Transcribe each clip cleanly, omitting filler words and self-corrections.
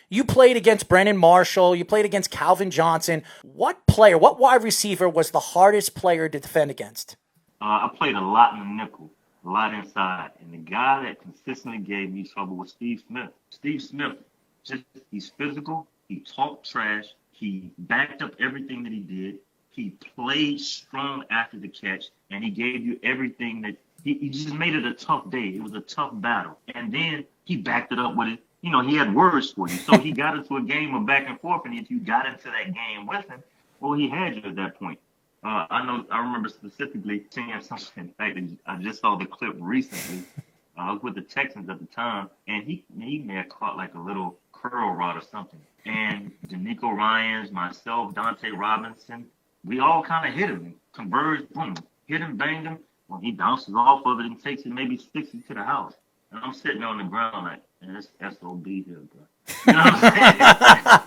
You played against Brennan Marshall. You played against Calvin Johnson. What player, what wide receiver was the hardest player to defend against? I played a lot in the nickel, a lot inside, and the guy that consistently gave me trouble was Steve Smith. Steve Smith, just he's physical. He talked trash. He backed up everything that he did. He played strong after the catch, and he gave you everything that he just made it a tough day. It was a tough battle. And then he backed it up with it. You know, he had words for you. So he got into a game of back and forth, and if you got into that game with him, well, he had you at that point. I remember specifically seeing something. In fact, I just saw the clip recently. I was with the Texans at the time, and he may have caught like a little curl rod or something. And D'Amico Ryans, myself, Dante Robinson, we all kind of hit him, converged, boom, hit him, banged him. When he bounces off of it and takes it, maybe sticks it to the house. And I'm sitting on the ground like, man, that's SOB here, bro. You know what I'm saying?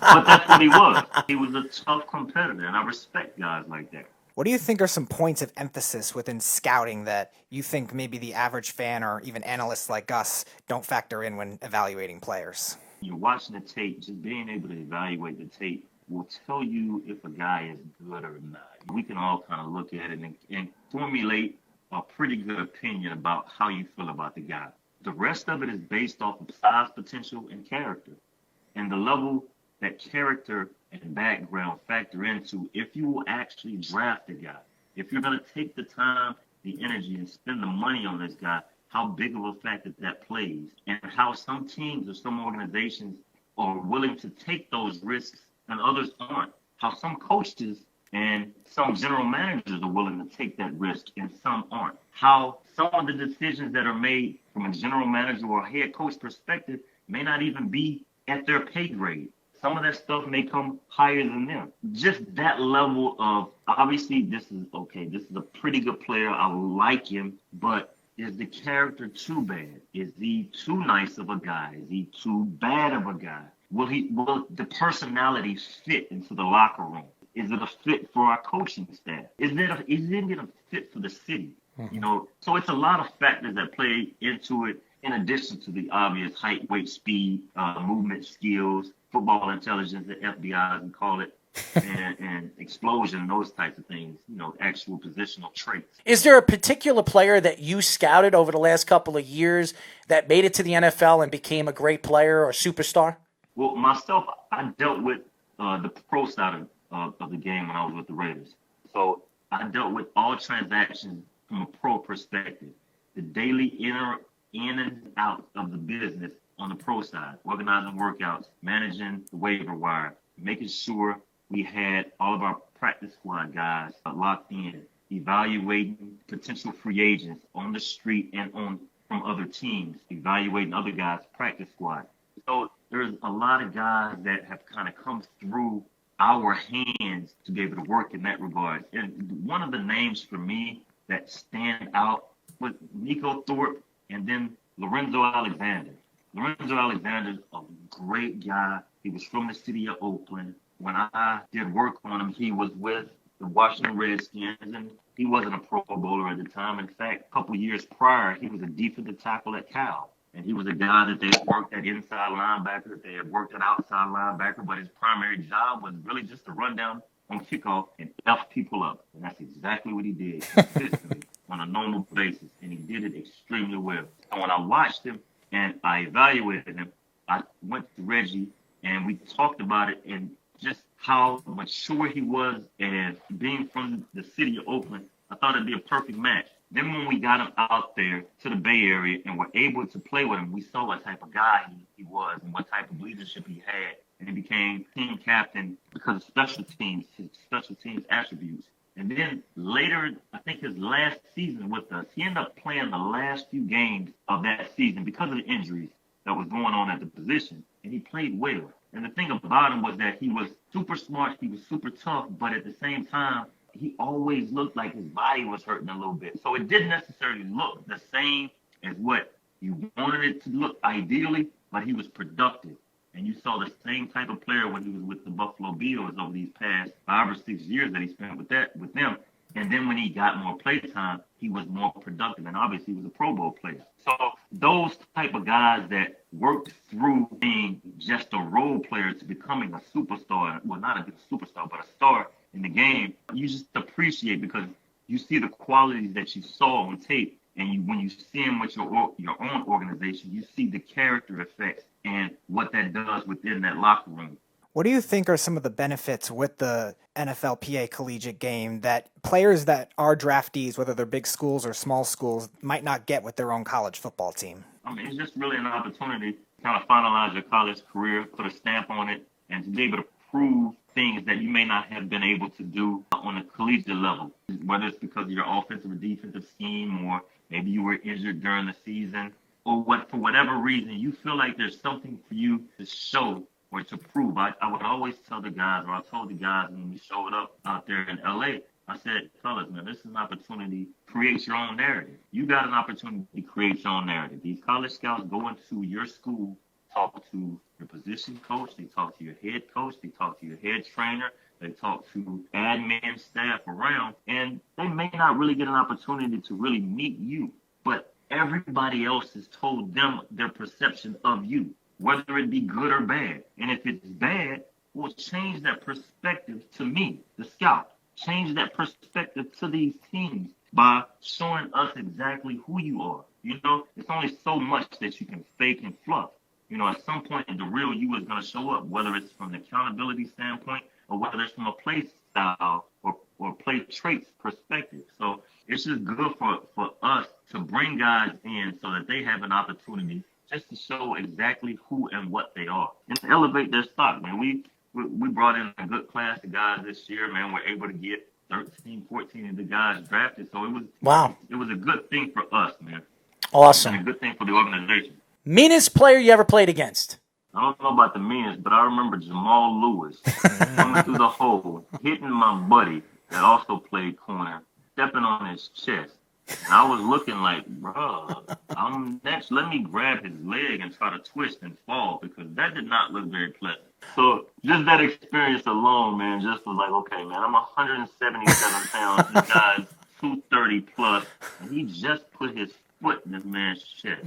But that's what he was. He was a tough competitor, and I respect guys like that. What do you think are some points of emphasis within scouting that you think maybe the average fan or even analysts like us don't factor in when evaluating players? You're watching the tape, just being able to evaluate the tape will tell you if a guy is good or not. We can all kind of look at it and formulate a pretty good opinion about how you feel about the guy. The rest of it is based off of size, potential, and character. And the level that character and background factor into if you will actually draft a guy. If you're going to take the time, the energy, and spend the money on this guy, how big of a factor that plays, and how some teams or some organizations are willing to take those risks and others aren't. How some coaches and some general managers are willing to take that risk and some aren't. How some of the decisions that are made from a general manager or a head coach perspective may not even be at their pay grade. Some of that stuff may come higher than them. Just that level of, obviously, this is a pretty good player. I like him, but is the character too bad? Is he too nice of a guy? Is he too bad of a guy? Will the personality fit into the locker room? Is it a fit for our coaching staff? Is it a fit for the city? Mm-hmm. You know, so it's a lot of factors that play into it, in addition to the obvious height, weight, speed, movement skills, football intelligence, the FBI can call it, and explosion, those types of things, you know, actual positional traits. Is there a particular player that you scouted over the last couple of years that made it to the NFL and became a great player or superstar? Well, myself, I dealt with the pro side of the game when I was with the Raiders. So I dealt with all transactions from a pro perspective, the daily in and out of the business on the pro side, organizing workouts, managing the waiver wire, making sure we had all of our practice squad guys locked in, evaluating potential free agents on the street and from other teams, evaluating other guys' practice squad. So there's a lot of guys that have kind of come through our hands to be able to work in that regard. And one of the names for me that stand out was Nico Thorpe and then Lorenzo Alexander. Lorenzo Alexander's a great guy. He was from the city of Oakland. When I did work on him, he was with the Washington Redskins, and he wasn't a Pro Bowler at the time. In fact, a couple years prior, he was a defensive tackle at Cal. And he was a guy that they had worked at inside linebacker. They had worked at outside linebacker, but his primary job was really just to run down on kickoff and F people up. And that's exactly what he did consistently on a normal basis. And he did it extremely well. And when I watched him and I evaluated him, I went to Reggie and we talked about it and just how mature he was. And being from the city of Oakland, I thought it'd be a perfect match. Then when we got him out there to the Bay Area and were able to play with him, we saw what type of guy he was and what type of leadership he had. And he became team captain because of his special teams attributes. And then later, I think his last season with us, he ended up playing the last few games of that season because of the injuries that was going on at the position. And he played well. And the thing about him was that he was super smart, he was super tough, but at the same time, he always looked like his body was hurting a little bit. So it didn't necessarily look the same as what you wanted it to look ideally, but he was productive. And you saw the same type of player when he was with the Buffalo Bills over these past 5 or 6 years that he spent with them. And then when he got more play time, he was more productive, and obviously he was a Pro Bowl player. So those type of guys that worked through being just a role player to becoming a superstar, well, not a superstar, but a star in the game, you just appreciate because you see the qualities that you saw on tape, and when you see them with your own organization, you see the character effects and what that does within that locker room. What do you think are some of the benefits with the NFLPA collegiate game that players that are draftees, whether they're big schools or small schools, might not get with their own college football team? I mean, it's just really an opportunity to kind of finalize your college career, put a stamp on it, and to be able to prove things that you may not have been able to do on a collegiate level, whether it's because of your offensive or defensive scheme, or maybe you were injured during the season, or for whatever reason, you feel like there's something for you to show or to prove. I would always tell the guys, or I told the guys when we showed up out there in LA, I said, fellas, man, this is an opportunity to create your own narrative. You got an opportunity to create your own narrative. These college scouts go into your school, talk to your position coach, they talk to your head coach, they talk to your head trainer, they talk to admin staff around, and they may not really get an opportunity to really meet you, but everybody else has told them their perception of you, whether it be good or bad. And if it's bad, we'll change that perspective to me, the scout. Change that perspective to these teams by showing us exactly who you are. You know, it's only so much that you can fake and fluff. You know, at some point, the real you is going to show up, whether it's from the accountability standpoint or whether it's from a play style or play traits perspective. So it's just good for us to bring guys in so that they have an opportunity just to show exactly who and what they are and elevate their stock, man. We brought in a good class of guys this year, man. We're able to get 13, 14 of the guys drafted. So it was a good thing for us, man. Awesome. And a good thing for the organization. Meanest player you ever played against? I don't know about the meanest, but I remember Jamal Lewis coming through the hole, hitting my buddy that also played corner, stepping on his chest. And I was looking like, bro, I'm next. Let me grab his leg and try to twist and fall because that did not look very pleasant. So just that experience alone, man, just was like, okay, man, I'm 177 pounds. This guy's 230 plus, and he just put his foot in this man's chest.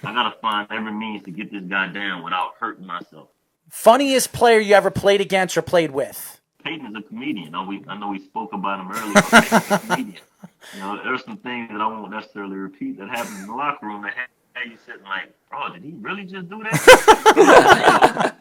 I got to find every means to get this guy down without hurting myself. Funniest player you ever played against or played with? Peyton is a comedian. I know we spoke about him earlier, but Peyton's a comedian. You know, there's some things that I won't necessarily repeat that happened in the locker room that had you sitting like, bro, did he really just do that?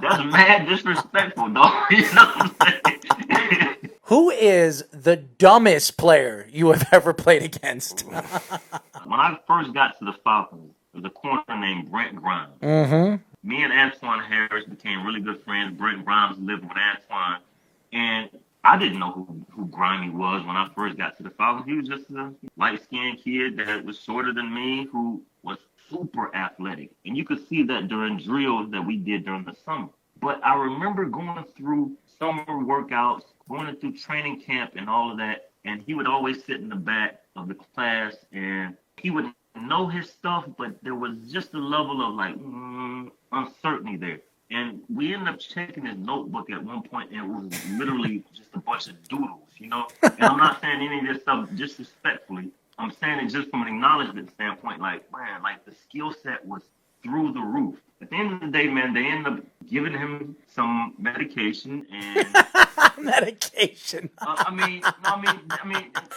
That's mad disrespectful, dog. You know what I'm saying? Who is the dumbest player you have ever played against? When I first got to the Falcons, there was a corner named Brent Grimes. Mm-hmm. Me and Antoine Harris became really good friends. Brent Grimes lived with Antoine. And I didn't know who Grimey was when I first got to the Falcons. He was just a light-skinned kid that was shorter than me who was super athletic. And you could see that during drills that we did during the summer. But I remember going through summer workouts, going through training camp and all of that, and he would always sit in the back of the class, and he would know his stuff, but there was just a level of like uncertainty there. And we ended up checking his notebook at one point, and it was literally just a bunch of doodles, you know? And I'm not saying any of this stuff disrespectfully. I'm saying it just from an acknowledgement standpoint, like, man, like the skill set was through the roof. At the end of the day, man, they ended up giving him some medication and medication. I mean,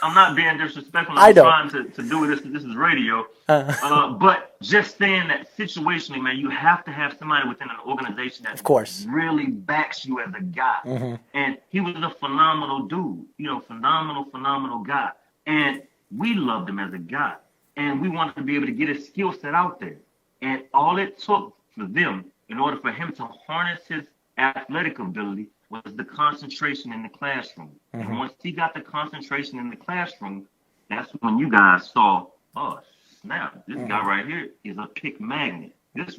I'm not being disrespectful. I I'm know. trying to do this. This is radio. But just saying that situationally, man, you have to have somebody within an organization that Of course. really backs you as a guy. Mm-hmm. And he was a phenomenal dude, you know, phenomenal guy. And we loved him as a guy. And we wanted to be able to get his skill set out there. And all it took for them, in order for him to harness his athletic ability, was the concentration in the classroom. Mm-hmm. And once he got the concentration in the classroom, that's when you guys saw, oh, snap, this guy right here is a pick magnet. This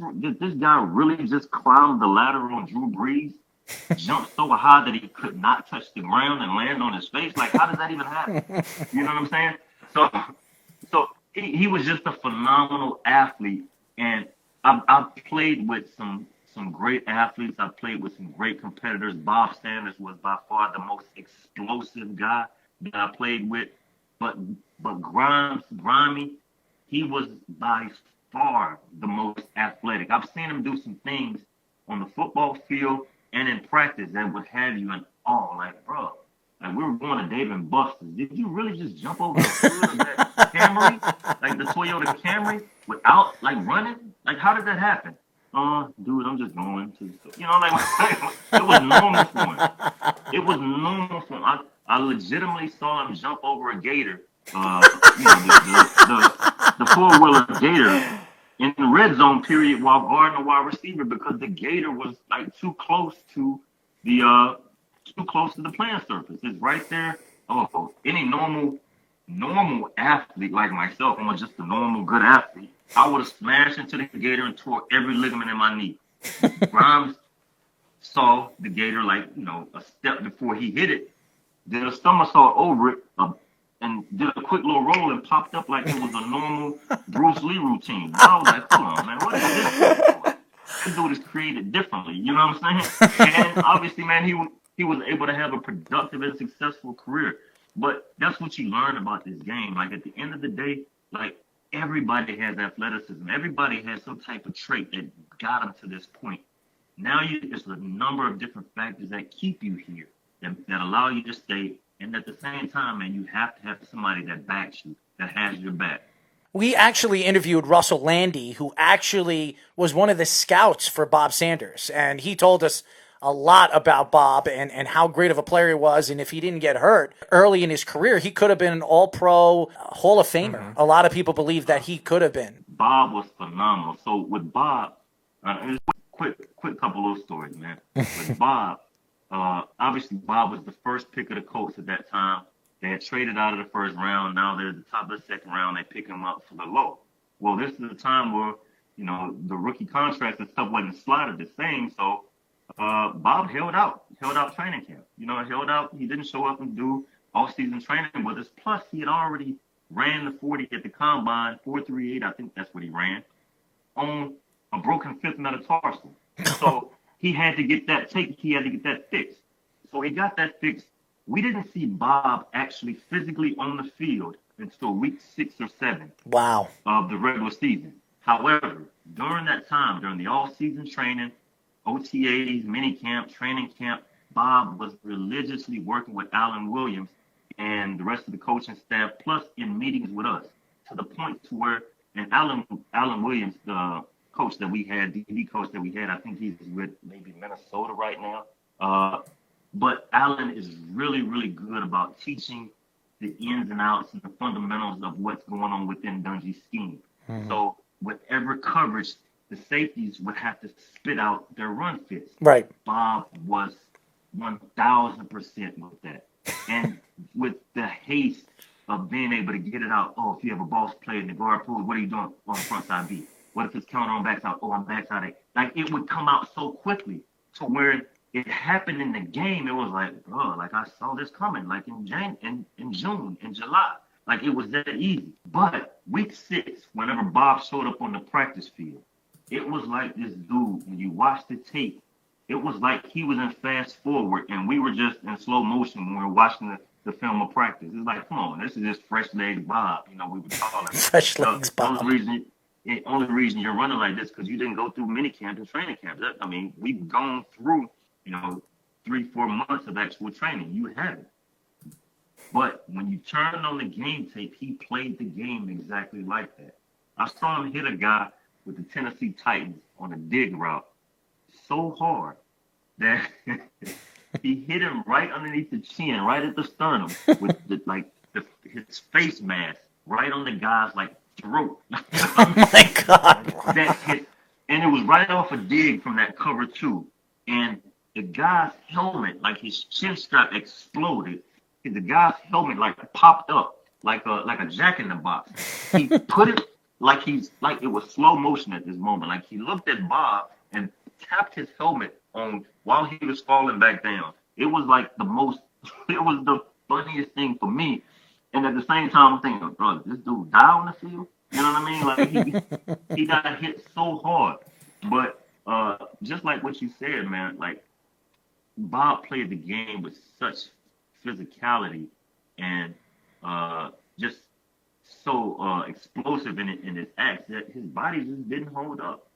guy really just climbed the ladder on Drew Brees, jumped so high that he could not touch the ground and land on his face. Like, how does that even happen? You know what I'm saying? So he was just a phenomenal athlete. And I've played with some great athletes. I've played with some great competitors. Bob Sanders was by far the most explosive guy that I played with. But But Grimy, he was by far the most athletic. I've seen him do some things on the football field and in practice that would have you in awe. Like, bro, like we were going to Dave and Buster's. Did you really just jump over the hood of that Camry, like the Toyota Camry, without like running? Like, how did that happen? Dude, I'm just going to, like it was normal for him. It was normal for him. I legitimately saw him jump over a gator, the 4-wheeler gator in the red zone period while guarding a wide receiver because the gator was like too close to the playing surface. It's right there. Oh, any normal athlete like myself, I'm just a normal good athlete, I would have smashed into the gator and tore every ligament in my knee. Grimes saw the gator like, a step before he hit it, did a somersault over it, and did a quick little roll and popped up like it was a normal Bruce Lee routine. I was like, hold on, man, what is this? This dude is created differently, you know what I'm saying? And obviously, man, he was able to have a productive and successful career. But that's what you learn about this game. Like, at the end of the day, like, everybody has athleticism. Everybody has some type of trait that got them to this point. Now there's a number of different factors that keep you here, that allow you to stay. And at the same time, man, you have to have somebody that backs you, that has your back. We actually interviewed Russell Landy, who actually was one of the scouts for Bob Sanders. And he told us a lot about Bob and how great of a player he was. And if he didn't get hurt early in his career, he could have been an all-pro Hall of Famer. Mm-hmm. A lot of people believe that he could have been. Bob was phenomenal. So with Bob, quick couple of stories, man. With Bob, obviously Bob was the first pick of the Colts at that time. They had traded out of the first round. Now they're at the top of the second round. They pick him up for the low. Well, this is the time where, the rookie contracts and stuff wasn't slotted the same. So Bob held out training camp. Held out. He didn't show up and do off-season training with us. Plus, he had already ran the 40 at the combine, 4.38, I think that's what he ran, on a broken fifth metatarsal. So he had to get that fixed. So he got that fixed. We didn't see Bob actually physically on the field until week 6 or 7. Wow. Of the regular season. However, during that time, during the all-season training, OTAs, minicamp, training camp, Bob was religiously working with Alan Williams and the rest of the coaching staff, plus in meetings with us, to the point to where, and Alan Williams, the coach that we had, DB coach that we had, I think he's with maybe Minnesota right now. But Alan is really, really good about teaching the ins and outs and the fundamentals of what's going on within Dungy's scheme. Mm-hmm. So with every coverage, the safeties would have to spit out their run fits. Right. Bob was 1,000% with that. And with the haste of being able to get it out, if you have a boss play in the guard pool, what are you doing on the front side B? What if it's counter on backside? I'm backside A. Like, it would come out so quickly to where it happened in the game. It was like, bro, like I saw this coming, like in June, in July. Like, it was that easy. But week 6, whenever Bob showed up on the practice field, it was like this dude, when you watch the tape, it was like he was in fast forward and we were just in slow motion when we were watching the film of practice. It's like, come on, this is just fresh legs Bob, we would call him. Fresh legs Bob. The only reason you're running like this because you didn't go through mini camp and training camp. I mean, we've gone through, 3-4 months of actual training. You haven't. But when you turn on the game tape, he played the game exactly like that. I saw him hit a guy with the Tennessee Titans on a dig route so hard that he hit him right underneath the chin, right at the sternum, with his face mask right on the guy's throat. Oh my God! That hit, and it was right off a dig from that cover 2, and the guy's helmet, his chin strap exploded. The guy's helmet popped up like a Jack in the Box. He put it it was slow motion at this moment. Like, he looked at Bob and tapped his helmet on while he was falling back down. It was it was the funniest thing for me. And at the same time, I'm thinking, bro, this dude die on the field? You know what I mean? Like, he got hit so hard. But just like what you said, man, Bob played the game with such physicality and just so explosive in his acts that his body just didn't hold up.